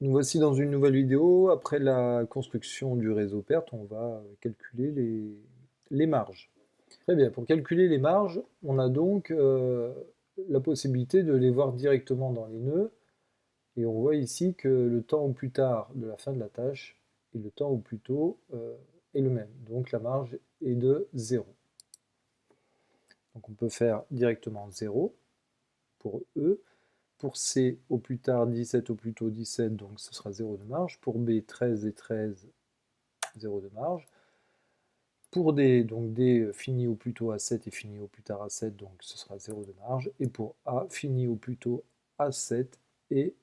Nous voici dans une nouvelle vidéo. Après la construction du réseau perte, on va calculer les marges. Très bien, pour calculer les marges, on a donc la possibilité de les voir directement dans les nœuds. Et on voit ici que le temps au plus tard de la fin de la tâche et le temps au plus tôt est le même. Donc la marge est de 0. Donc on peut faire directement 0 pour E. Pour C, au plus tard 17, au plus tôt 17, donc ce sera 0 de marge. Pour B, 13 et 13, 0 de marge. Pour D, donc D finit au plus tôt à 7 et finit au plus tard à 7, donc ce sera 0 de marge. Et pour A, finit au plus tôt à 7 et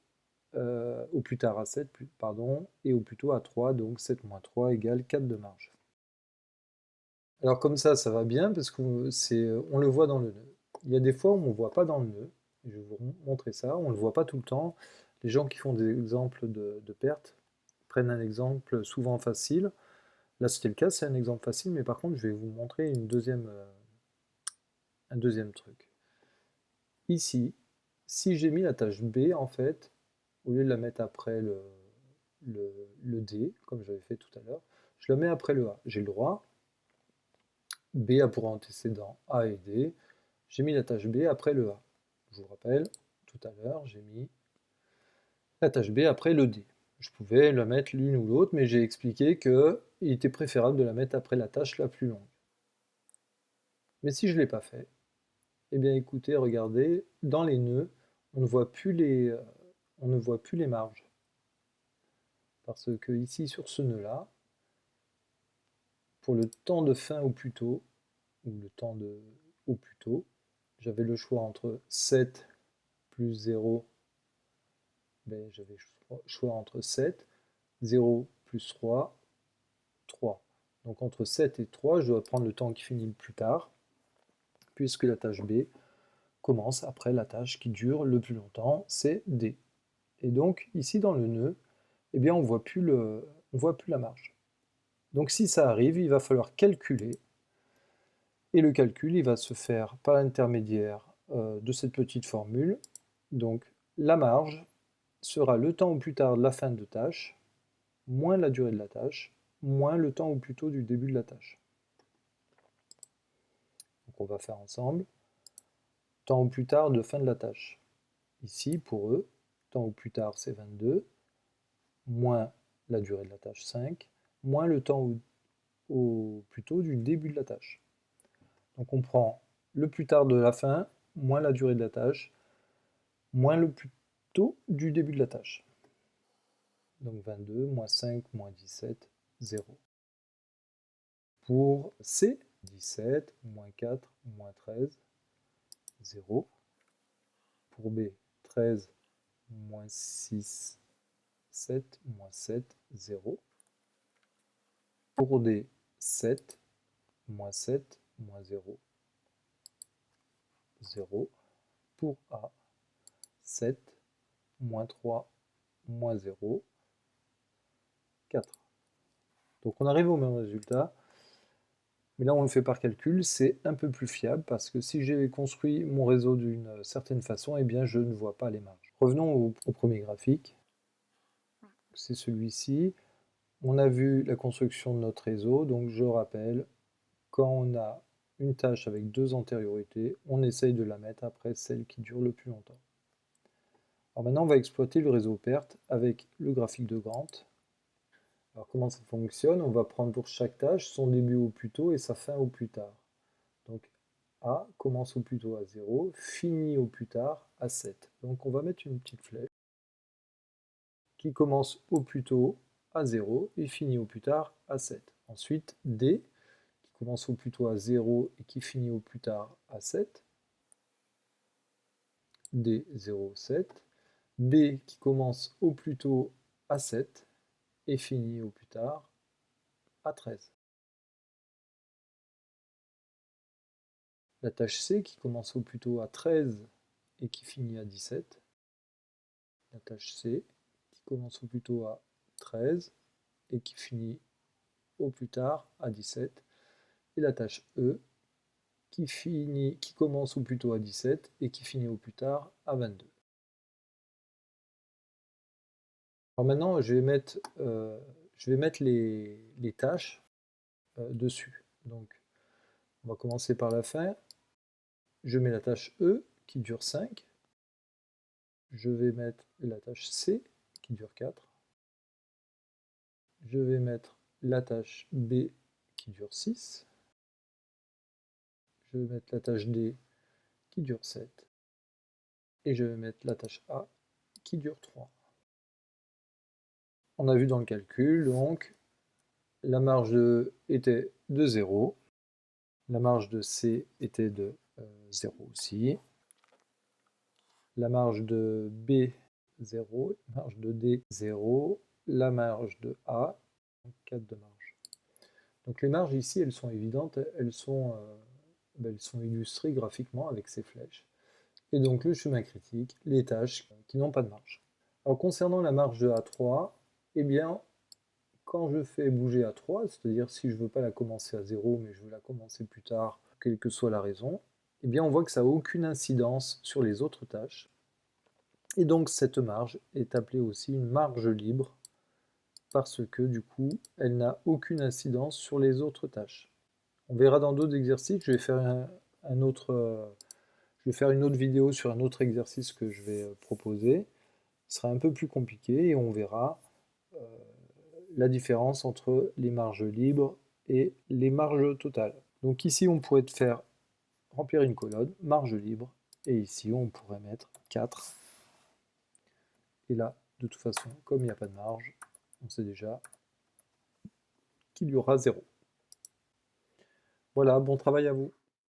au plus tard à 7, pardon, et au plus tôt à 3, donc 7 moins 3 égale 4 de marge. Alors comme ça va bien parce qu'on le voit dans le nœud. Il y a des fois où on ne voit pas dans le nœud. Je vais vous montrer ça, on ne le voit pas tout le temps. Les gens qui font des exemples de pertes prennent un exemple souvent facile. Là c'était le cas, c'est un exemple facile, mais par contre je vais vous montrer un deuxième truc. Ici, si j'ai mis la tâche B en fait, au lieu de la mettre après le D, comme j'avais fait tout à l'heure, je la mets après le A. J'ai le droit. B a pour antécédent A et D. J'ai mis la tâche B après le A. Je vous rappelle, tout à l'heure, j'ai mis la tâche B après le D. Je pouvais la mettre l'une ou l'autre, mais j'ai expliqué qu'il était préférable de la mettre après la tâche la plus longue. Mais si je ne l'ai pas fait, eh bien écoutez, regardez, dans les nœuds, on ne voit plus les marges. Parce que ici, sur ce nœud-là, pour le temps de fin au plus tôt, ou le temps au plus tôt, j'avais le choix entre 7 plus 0, ben, j'avais le choix entre 7, 0 plus 3, 3. Donc entre 7 et 3, je dois prendre le temps qui finit le plus tard, puisque la tâche B commence après la tâche qui dure le plus longtemps, c'est D. Et donc ici dans le nœud, eh bien, on voit plus la marge. Donc si ça arrive, il va falloir calculer. Et le calcul, il va se faire par l'intermédiaire de cette petite formule. Donc la marge sera le temps au plus tard de la fin de tâche, moins la durée de la tâche, moins le temps au plus tôt du début de la tâche. Donc on va faire ensemble. Temps au plus tard de fin de la tâche. Ici, pour eux, temps au plus tard, c'est 22, moins la durée de la tâche, 5, moins le temps au plus tôt du début de la tâche. Donc on prend le plus tard de la fin, moins la durée de la tâche, moins le plus tôt du début de la tâche. Donc 22, moins 5, moins 17, 0. Pour C, 17, moins 4, moins 13, 0. Pour B, 13, moins 6, 7, moins 7, 0. Pour D, 7, moins 7, moins 0, 0. Pour A, 7, moins 3, moins 0, 4. Donc on arrive au même résultat, mais là on le fait par calcul, c'est un peu plus fiable parce que si j'ai construit mon réseau d'une certaine façon, eh bien je ne vois pas les marges. Revenons au premier graphique, c'est celui-ci. On a vu la construction de notre réseau, donc je rappelle, quand on a une tâche avec deux antériorités, on essaye de la mettre après celle qui dure le plus longtemps. Alors maintenant on va exploiter le réseau perte avec le graphique de Gantt. Alors comment ça fonctionne? On va prendre pour chaque tâche son début au plus tôt et sa fin au plus tard. Donc A commence au plus tôt à 0, finit au plus tard à 7. Donc on va mettre une petite flèche qui commence au plus tôt à 0 et finit au plus tard à 7. Ensuite D qui commence au plus tôt à 0 et qui finit au plus tard à 7. D 0, 7. B qui commence au plus tôt à 7 et finit au plus tard à 13. La tâche C qui commence au plus tôt à 13 et qui finit à 17. La tâche C qui commence au plus tôt à 13 et qui finit au plus tard à 17. Et la tâche E qui commence au plus tôt à 17 et qui finit au plus tard à 22. Alors maintenant, je vais mettre les tâches dessus. Donc, on va commencer par la fin. Je mets la tâche E qui dure 5. Je vais mettre la tâche C qui dure 4. Je vais mettre la tâche B qui dure 6. Je vais mettre la tâche D qui dure 7. Et je vais mettre la tâche A qui dure 3. On a vu dans le calcul, donc, la marge de E était de 0. La marge de C était de 0 aussi. La marge de B, 0. La marge de D, 0. La marge de A, 4 de marge. Donc les marges ici, elles sont évidentes, elles sont illustrées graphiquement avec ces flèches. Et donc le chemin critique, les tâches qui n'ont pas de marge. Alors concernant la marge de A3, eh bien, quand je fais bouger A3, c'est-à-dire si je ne veux pas la commencer à 0, mais je veux la commencer plus tard, quelle que soit la raison, eh bien on voit que ça n'a aucune incidence sur les autres tâches. Et donc cette marge est appelée aussi une marge libre, parce que du coup, elle n'a aucune incidence sur les autres tâches. On verra dans d'autres exercices, je vais faire une autre vidéo sur un autre exercice que je vais proposer. Ce sera un peu plus compliqué et on verra la différence entre les marges libres et les marges totales. Donc ici, on pourrait faire remplir une colonne, marge libre, et ici, on pourrait mettre 4. Et là, de toute façon, comme il n'y a pas de marge, on sait déjà qu'il y aura 0. Voilà, bon travail à vous.